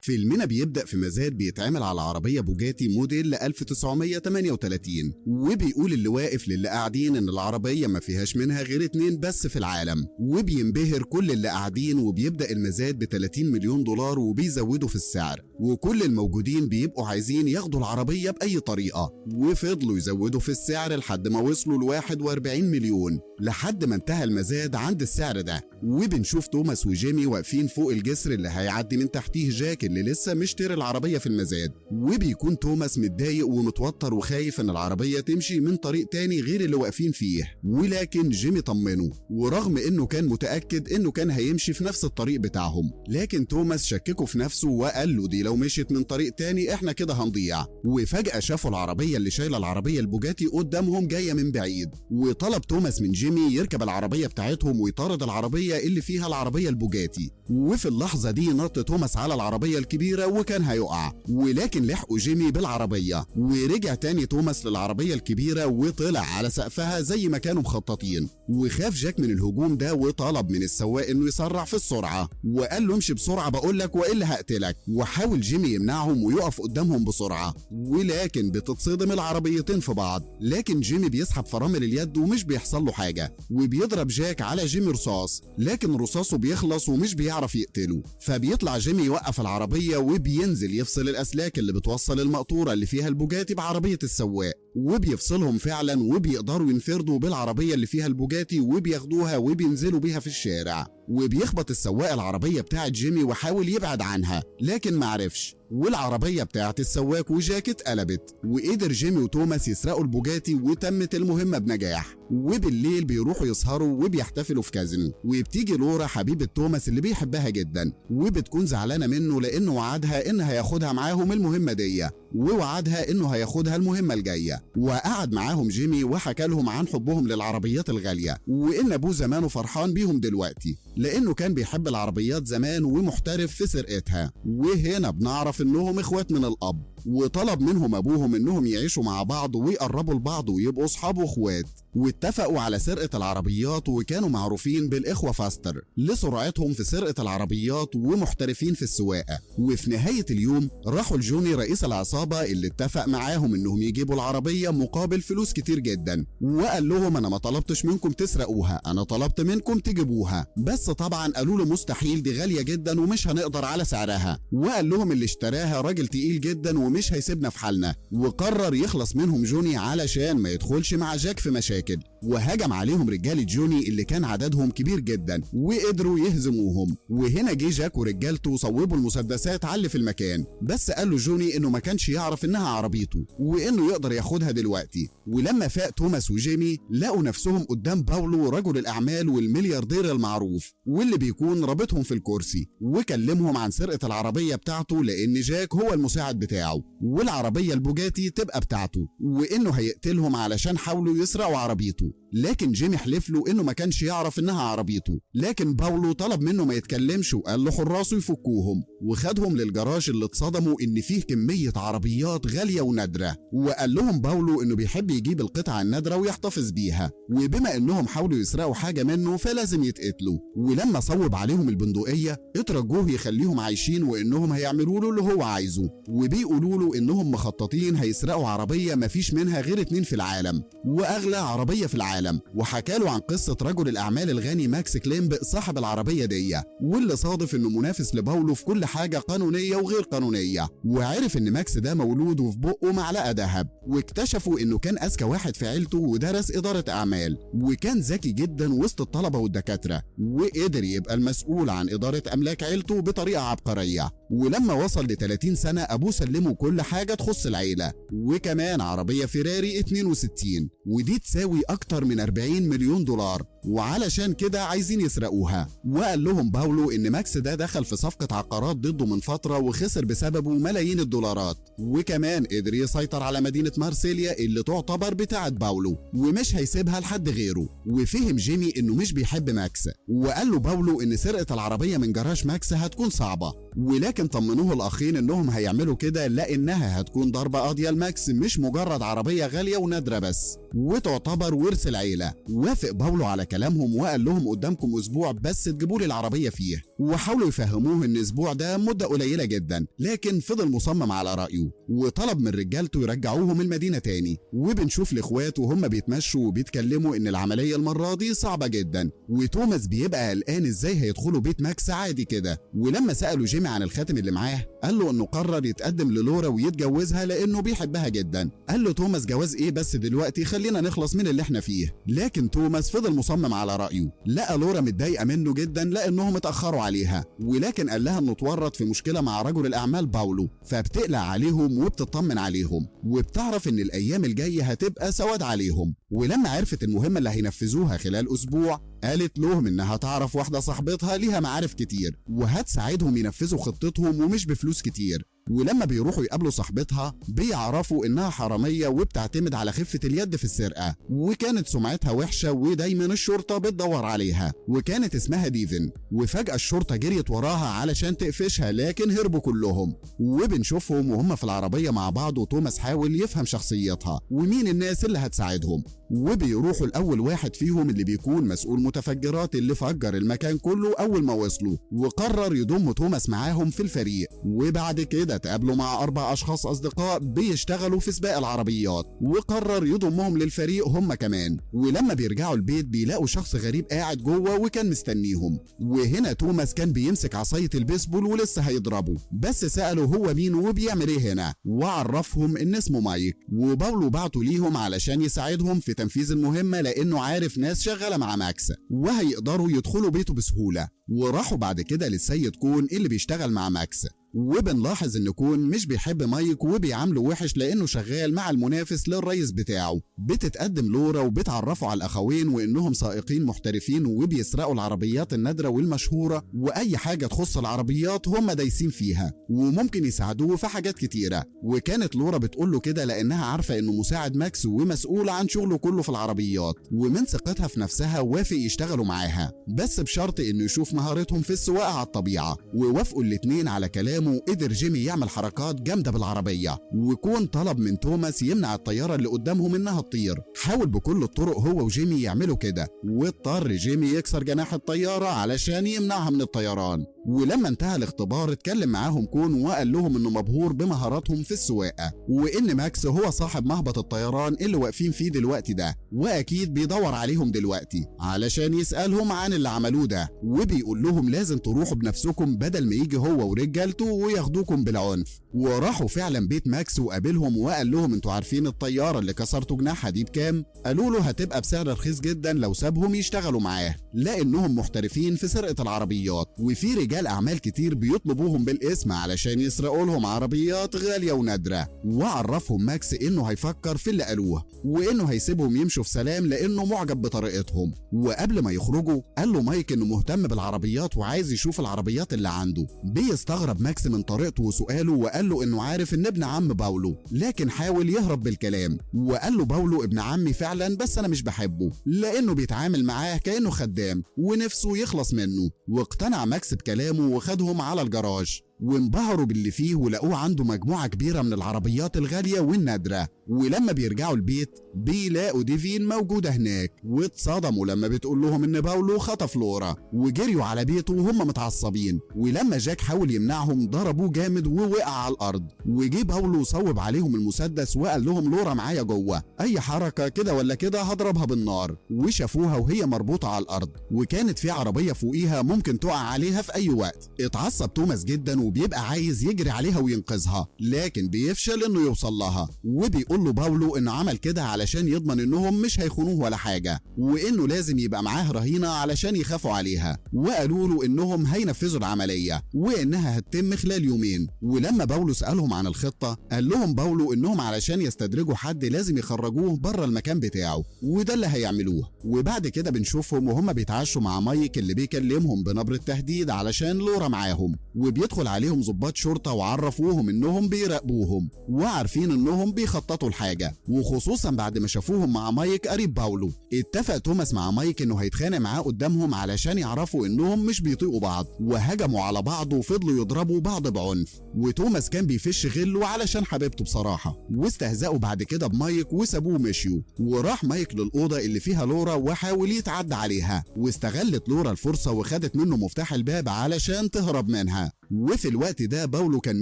فيلمنا بيبدأ في مزاد بيتعمل على عربية بوجاتي موديل 1938، وبيقول اللي واقف للي قاعدين إن العربية ما فيهاش منها غير 2 بس في العالم، وبينبهر كل اللي قاعدين، وبيبدأ المزاد ب$30 مليون وبيزودوا في السعر، وكل الموجودين بيبقوا عايزين ياخدوا العربية بأي طريقة، وفضلوا يزودوا في السعر لحد ما وصلوا ل41 مليون، لحد ما انتهى المزاد عند السعر ده. وبنشوف توماس وجيمي واقفين فوق الجسر اللي هيعدي من تحتيه جاك اللي لسه مشتري العربية في المزاد، وبيكون توماس متضايق ومتوتر وخايف ان العربية تمشي من طريق تاني غير اللي واقفين فيه، ولكن جيمي طمنه، ورغم انه كان متأكد انه كان هيمشي في نفس الطريق بتاعهم، لكن توماس شككه في نفسه وقال له دي لو مشيت من طريق تاني احنا كده هنضيع. وفجأة شافوا العربية اللي شايلة العربية البوجاتي قدامهم جاية من بعيد، وطلب توماس من جيمي يركب العربية بتاعتهم ويطارد العربية اللي فيها العربية البوجاتي. وفي اللحظة دي نط توماس على العربية الكبيرة وكان هيقع، ولكن لحقوا جيمي بالعربية، ورجع تاني توماس للعربية الكبيرة وطلع على سقفها زي ما كانوا مخططين. وخاف جاك من الهجوم ده وطلب من السواق انه يسرع في السرعة، وقال له امشي بسرعة بقولك والا هقتلك. وحاول جيمي يمنعهم ويقف قدامهم بسرعة، ولكن بتتصدم العربيتين في بعض، لكن جيمي بيسحب فرامل اليد ومش بيحصل له حاجة، وبيضرب جاك على جيمي رصاص، لكن رصاصه بيخلص ومش بيعرف يقتله. فبيطلع جيمي يوقف العربية وبينزل يفصل الأسلاك اللي بتوصل المقطورة اللي فيها البوجاتي بعربية السواق، وبيفصلهم فعلا، وبيقدروا ينفردوا بالعربية اللي فيها البوجاتي وبياخدوها وبينزلوا بيها في الشارع. وبيخبط السواق العربية بتاعت جيمي وحاول يبعد عنها لكن معرفش، والعربية بتاعت السواق وجاك اتقلبت، وقدر جيمي وتوماس يسرقوا البوجاتي وتمت المهمة بنجاح. وبالليل بيروحوا يسهروا وبيحتفلوا في كازينو، وبتيجي لورا حبيبة توماس اللي بيحبها جدا، وبتكون زعلانة منه لانه وعدها ان هياخدها معاهم المهمة دي، ووعدها انه هياخدها المهمة الجاية. وقعد معاهم جيمي وحكى لهم عن حبهم للعربيات الغالية، وان ابوه زمانه فرحان بيهم دلوقتي لانه كان بيحب العربيات زمان ومحترف في سرقتها. وهنا بنعرف انهم اخوات من الاب، وطلب منهم ابوهم انهم يعيشوا مع بعض ويقربوا لبعض ويبقوا اصحاب واخوات، واتفقوا على سرقة العربيات، وكانوا معروفين بالاخوة فاستر لسرعتهم في سرقة العربيات ومحترفين في السواقة. وفي نهاية اليوم راحوا لجوني رئيس العصابة اللي اتفق معاهم انهم يجيبوا العربية مقابل فلوس كتير جدا، وقال لهم انا ما طلبتش منكم تسرقوها، انا طلبت منكم تجيبوها، بس طبعا قالوا له مستحيل دي غالية جدا ومش هنقدر على سعرها. وقال لهم اللي اشتراها راجل تقيل جدا ومش هيسيبنا في حالنا. وقرر يخلص منهم جوني علشان ما يدخلش مع جاك في مشاكل، وهجم عليهم رجال جوني اللي كان عددهم كبير جدا وقدروا يهزموهم. وهنا جه جاك ورجالته صوبوا المسدسات على اللي في المكان، بس قال له جوني انه ما كانش يعرف انها عربيته وانه يقدر ياخدها دلوقتي. ولما فاق توماس وجيمي لقوا نفسهم قدام باولو رجل الاعمال والملياردير المعروف، واللي بيكون رابطهم في الكرسي، وكلمهم عن سرقة العربية بتاعته لان جاك هو المساعد بتاعه، والعربية البوجاتي تبقى بتاعته، وانه هيقتلهم علشان حاولوا يسرقوا عربيته. لكن جيمي حلف له انه ما كانش يعرف انها عربيته، لكن باولو طلب منه ما يتكلمش وقال له حراسه يفكوهم، وخدهم للجراج اللي اتصدموا ان فيه كمية عربيات غالية ونادرة. وقال لهم باولو انه بيحب يجيب القطع النادرة ويحتفظ بيها، وبما انهم حاولوا يسرقوا حاجة منه فلازم يتقتلوا. ولما صوب عليهم البندقية اترجوه يخليهم عايشين وانهم هيعملوا له اللي هو عايزه، وبيقولوا له انهم مخططين هيسرقوا عربية مفيش منها غير 2 في العالم واغلى عربية في العالم. وحكاله عن قصة رجل الأعمال الغني ماكس كليمب صاحب العربية دي، واللي صادف إنه منافس لباولو في كل حاجة قانونية وغير قانونية. وعرف إن ماكس ده مولود وفي بقه معلقة ذهب، واكتشفوا إنه كان أذكى واحد في عيلته ودرس إدارة أعمال، وكان ذكي جدا وسط الطلبة والدكاترة، وقدر يبقى المسؤول عن إدارة أملاك عيلته بطريقة عبقرية. ولما وصل ل 30 سنة أبوه سلمه كل حاجة تخص العيلة، وكمان عربية فيراري 62، ودي تساوي أكتر من 40 مليون دولار، وعلشان كده عايزين يسرقوها. وقال لهم باولو إن ماكس ده دخل في صفقة عقارات ضده من فترة وخسر بسببه ملايين الدولارات، وكمان قدر يسيطر على مدينة مارسيليا اللي تعتبر بتاعة باولو ومش هيسيبها لحد غيره. وفهم جيمي إنه مش بيحب ماكس، وقال له باولو إن سرقة العربية من جراج ماكس هتكون صعبة، ولكن طمنوه الأخين إنهم هيعملوا كده لأنها هتكون ضربة قاضية لماكس، مش مجرد عربية غالية ونادرة بس وتعتبر ورث العيلة. وافق باولو على كلامهم وقال لهم قدامكم أسبوع بس تجيبوا لي العربية فيه، وحاولوا يفهموه ان الاسبوع ده مدة قليلة جدا، لكن فضل مصمم على رأيه وطلب من رجالته يرجعوهم المدينة تاني. وبنشوف الاخوات وهم بيتمشوا وبيتكلموا ان العملية المرة دي صعبة جدا، وتوماس بيبقى قلقان ازاي هيدخلوا بيت ماكس عادي كده. ولما سألوا جيمي عن الخاتم اللي معاه قال له انه قرر يتقدم للورا ويتجوزها لانه بيحبها جدا. قال له توماس جواز ايه بس دلوقتي، خلينا نخلص من اللي احنا فيه. لكن توماس فضل مصمم على رأيه. لقى لورا متضايقة منه جدا لانهم اتأخروا عليها، ولكن قال لها انه اتورط في مشكلة مع رجل الاعمال باولو، فبتقلق عليهم وبتطمن عليهم وبتعرف ان الايام الجاية هتبقى سواد عليهم. ولما عرفت المهمة اللي هينفذوها خلال اسبوع قالت لهم انها تعرف واحدة صاحبتها ليها معارف كتير وهتساعدهم ينفذوا خطتهم ومش بفلوس كتير. ولما بيروحوا يقابلوا صاحبتها بيعرفوا انها حرامية وبتعتمد على خفة اليد في السرقة، وكانت سمعتها وحشة ودايما الشرطة بتدور عليها، وكانت اسمها ديفن. وفجأة الشرطة جريت وراها علشان تقفشها لكن هربوا كلهم. وبنشوفهم وهم في العربية مع بعض وتوماس حاول يفهم شخصيتها ومين الناس اللي هتساعدهم. وبيروحوا لأول واحد فيهم اللي بيكون مسؤول متفجرات اللي فجر المكان كله أول ما وصلوا، وقرر يضم توماس معاهم في الفريق. وبعد كده تقابلوا مع 4 أشخاص أصدقاء بيشتغلوا في سباق العربيات، وقرر يضمهم للفريق هم كمان. ولما بيرجعوا البيت بيلاقوا شخص غريب قاعد جوه وكان مستنيهم. وهنا توماس كان بيمسك عصاية البيسبول ولسه هيضربه، بس سأله هو مين وبيعمل ايه هنا، وعرفهم ان اسمه مايك. وباولو بعته ليهم علشان يساعدهم في تنفيذ المهمة لانه عارف ناس شغالة مع ماكس وهيقدروا يدخلوا بيته بسهولة. وراحوا بعد كده للسيد كون اللي بيشتغل مع ماكس، وبنلاحظ ان كون مش بيحب مايك وبيعامله وحش لانه شغال مع المنافس للرئيس بتاعه. بتتقدم لورا وبتعرفه على الاخوين وانهم سائقين محترفين وبيسرقوا العربيات النادرة والمشهورة، واي حاجة تخص العربيات هم دايسين فيها وممكن يساعدوه في حاجات كتيرة. وكانت لورا بتقول له كده لانها عارفة انه مساعد ماكس ومسؤول عن شغله كله في العربيات، ومن ثقتها في نفسها وافق يشتغلوا معاها بس بشرط انه يشوف مهارتهم في السواقة على الطبيعة. ووافقوا الاتنين على كلام. قدر جيمي يعمل حركات جامدة بالعربية، وكون طلب من توماس يمنع الطيارة اللي قدامهم انها تطير. حاول بكل الطرق هو وجيمي يعملوا كده، واضطر جيمي يكسر جناح الطيارة علشان يمنعها من الطيران. ولما انتهى الاختبار اتكلم معاهم كون وقال لهم انه مبهور بمهاراتهم في السواقة، وان ماكس هو صاحب مهبط الطيران اللي واقفين فيه دلوقتي ده، واكيد بيدور عليهم دلوقتي علشان يسألهم عن اللي عملوه ده. وبيقول لهم لازم تروحوا بنفسكم بدل ما يجي هو ورجالته وياخدوكم بالعنف. وراحوا فعلا بيت ماكس وقابلهم وقال لهم انتوا عارفين الطيارة اللي كسرتوا جناحها دي بكام؟ قالوا له هتبقى بسعر رخيص جدا لو سابهم يشتغلوا معاه لانهم محترفين في سرقة العربيات، وفي رجال اعمال كتير بيطلبوهم بالاسم علشان يسرقوا لهم عربيات غالية ونادرة. وعرفهم ماكس انه هيفكر في اللي قالوه وانه هيسيبهم يمشوا في سلام لانه معجب بطريقتهم. وقبل ما يخرجوا قال له مايك انه مهتم بالعربيات وعايز يشوف العربيات اللي عنده. بيستغرب ماكس من طريقته وسؤاله وقال له انه عارف ان ابن عم باولو، لكن حاول يهرب بالكلام وقال له باولو ابن عمي فعلا بس انا مش بحبه لانه بيتعامل معاه كانه خدام ونفسه يخلص منه. واقتنع ماكس بكلامه وخدهم على الجراج وانبهروا باللي فيه ولقوه عنده مجموعة كبيرة من العربيات الغالية والنادرة. ولما بيرجعوا البيت بيلاقوا ديفين موجودة هناك، واتصدموا لما بتقول لهم ان باولو خطف لورا وجريوا على بيته وهم متعصبين. ولما جاك حاول يمنعهم ضربوه جامد ووقع على الارض، وجي باولو صوب عليهم المسدس وقال لهم لورا معايا جوه، اي حركة كده ولا كده هضربها بالنار. وشافوها وهي مربوطة على الارض وكانت في عربية فوقيها ممكن تقع عليها في اي وقت. اتعصب توماس جدا وبيبقى عايز يجري عليها وينقذها لكن بيفشل انه يوصل لها. وبيقول له باولو انه عمل كده علشان يضمن انهم مش هيخونوه ولا حاجة، وانه لازم يبقى معاه رهينة علشان يخافوا عليها. وقالوا له انهم هينفذوا العملية وانها هتتم خلال يومين. ولما باولو سألهم عن الخطة قال لهم باولو انهم علشان يستدرجوا حد لازم يخرجوه بره المكان بتاعه، وده اللي هيعملوه. وبعد كده بنشوفهم وهم بيتعشوا مع مايك اللي بيكلمهم بنبرة تهديد علشان لورا معاهم، وبيدخل عليهم ضباط شرطة وعرفوهم انهم بيراقبوهم وعارفين انهم بيخططوا الحاجة، وخصوصا بعد ما شافوهم مع مايك قريب باولو. اتفق توماس مع مايك انه هيتخانق معاه قدامهم علشان يعرفوا انهم مش بيطيقوا بعض، وهجموا على بعض وفضلوا يضربوا بعض بعنف. وتوماس كان بيفش غله علشان حبيبته بصراحة، واستهزأوا بعد كده بمايك وسابوه مشيوا. وراح مايك للأوضة اللي فيها لورا وحاول يتعدى عليها، واستغلت لورا الفرصة وخدت منه مفتاح الباب علشان تهرب منها. وفي الوقت ده باولو كان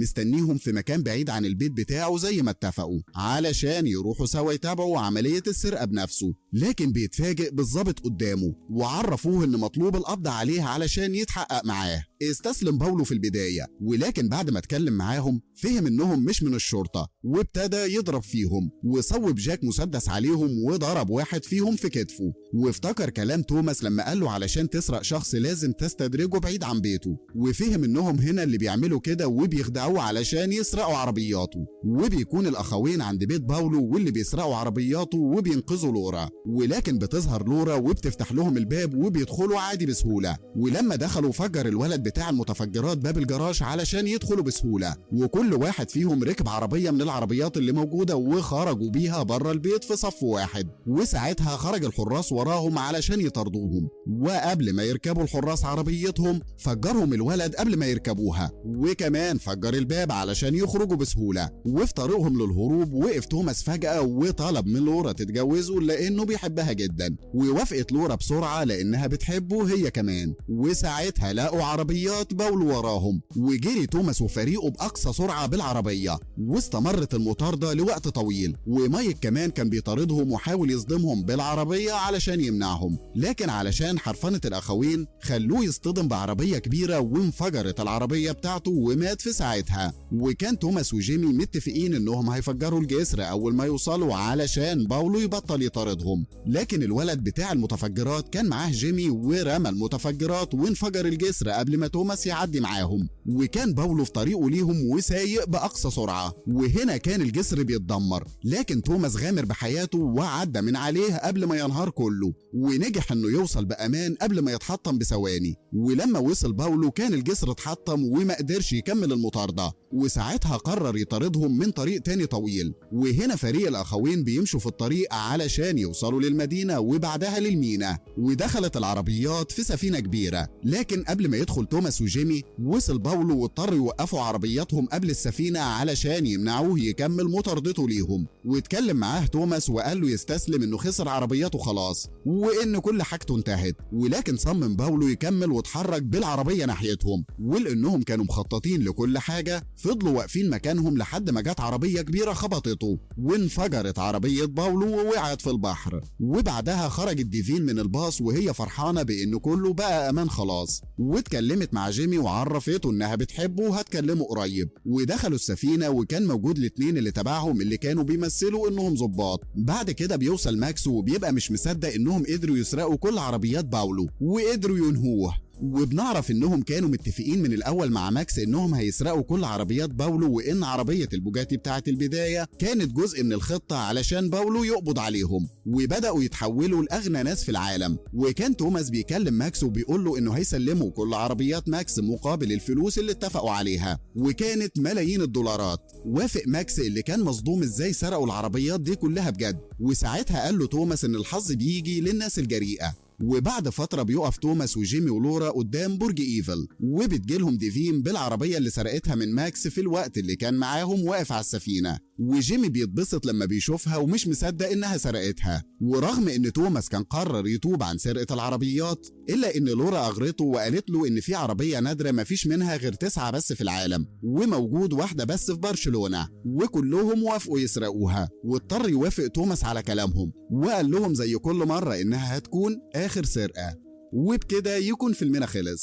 مستنيهم في مكان بعيد عن البيت بتاعه زي ما اتفقوا علشان يروحوا سوا يتابعوا عملية السرقة بنفسه، لكن بيتفاجئ بالظابط قدامه وعرفوه ان مطلوب القبض عليه علشان يتحقق معاه. استسلم باولو في البداية، ولكن بعد ما اتكلم معاهم فهم انهم مش من الشرطة وابتدى يضرب فيهم، وصوب جاك مسدس عليهم وضرب واحد فيهم في كتفه. وافتكر كلام توماس لما قال له علشان تسرق شخص لازم تستدرجه بعيد عن بيته، وفهم انهم هنا اللي بيعملوا كده وبيخدعوه علشان يسرقوا عربياته. وبيكون الاخوين عند بيت باولو واللي بيسرقوا عربياته وبينقذوا لورا، ولكن بتظهر لورا وبتفتح لهم الباب وبيدخلوا عادي بسهولة. ولما دخلوا فجر الولد بتاع المتفجرات باب الجراج علشان يدخلوا بسهولة، وكل واحد فيهم ركب عربية من العربيات اللي موجودة وخرجوا بيها بره البيت في صف واحد. وساعتها خرج الحراس وراهم علشان يطردوهم، وقبل ما يركبوا الحراس عربيتهم فجرهم الولد قبل ما يركبوها، وكمان فجر الباب علشان يخرجوا بسهولة. وفي طريقهم للهروب وقف توماس فجأة وطلب من لورا تتجوزه لأنه بيحبها جدا، ووافقت لورا بسرعة لأنها بتحبه هي كمان. وساعتها لقوا عربيات باولو وراهم، وجري توماس وفريقه بأقصى سرعة بالعربية، واستمرت المطاردة لوقت طويل. ومايك كمان كان بيطاردهم وحاول يصدمهم بالعربية علشان يمنعهم، لكن علشان حرفنة الأخوين خلوه يصطدم بعربية كبيرة وانفجرت العربية بتاعته ومات في ساعتها. وكان توماس وجيمي متفقين انهم هيفجروا الجسر اول ما يوصلوا علشان باولو يبطل يطاردهم، لكن الولد بتاع المتفجرات كان معاه جيمي ورمى المتفجرات وانفجر الجسر قبل ما توماس يعدي معاهم. وكان باولو في طريقه ليهم وسايق بأقصى سرعة، وهنا كان الجسر بيتدمر، لكن توماس غامر بحياته وعدى من عليه قبل ما ينهار كله، ونجح انه يوصل بأمان قبل ما يتحطم بثواني. ولما وصل باولو كان الجسر اتحطم وما قدرش يكمل المطاردة، وساعتها قرر يطاردهم من طريق تاني طويل. وهنا فريق الأخوين بيمشوا في الطريق علشان يوصلوا للمدينة وبعدها للمينا، ودخلت العربيات في سفينة كبيرة. لكن قبل ما يدخل توماس وجيمي وصل باولو واضطر يوقفوا عربياتهم قبل السفينة علشان يمنعوه يكمل مطاردته ليهم. واتكلم معاه توماس وقال له يستسلم انه خسر عربياته خلاص وان كل حاجته انتهت، ولكن صمم باولو يكمل واتحرك بالعربية ناحيتهم. ولانهم كانوا مخططين لكل حاجة فضلوا واقفين مكانهم لحد ما جت عربية كبيرة خبطته وانفجرت عربية باولو ووقعت في البحر. وبعدها خرجت ديفين من الباص وهي فرحانة بان كله بقى امان خلاص، واتكلمت مع جيمي وعرفته انها بتحبه وهتكلمه قريب. ودخلوا السفينة وكان موجود الاتنين اللي تبعهم اللي كانوا بيمثلوا انهم ضباط. بعد كده بيوصل ماكس وبيبقى مش مصدق انهم قدروا يسرقوا كل عربيات باولو وقدروا ينهوه. وبنعرف انهم كانوا متفقين من الاول مع ماكس انهم هيسرقوا كل عربيات باولو، وان عربية البوجاتي بتاعه البداية كانت جزء من الخطة علشان باولو يقبض عليهم، وبدأوا يتحولوا لاغنى ناس في العالم. وكان توماس بيكلم ماكس وبيقول له انه هيسلموا كل عربيات ماكس مقابل الفلوس اللي اتفقوا عليها، وكانت ملايين الدولارات. وافق ماكس اللي كان مصدوم ازاي سرقوا العربيات دي كلها بجد، وساعتها قال له توماس ان الحظ بيجي للناس الجريئة. وبعد فترة بيقف توماس وجيمي ولورا قدام برج ايفل، وبتجيلهم ديفين بالعربية اللي سرقتها من ماكس في الوقت اللي كان معاهم واقف على السفينة. وجيمي بيتبسط لما بيشوفها ومش مصدق انها سرقتها. ورغم ان توماس كان قرر يتوب عن سرقة العربيات، الا ان لورا اغرته وقالت له ان في عربية نادرة مفيش منها غير 9 بس في العالم، وموجود واحدة بس في برشلونة، وكلهم وافقوا يسرقوها. واضطر يوافق توماس على كلامهم، وقال لهم زي كل مرة انها هتكون اخر سرقة. وبكده يكون فيلمنا خلص.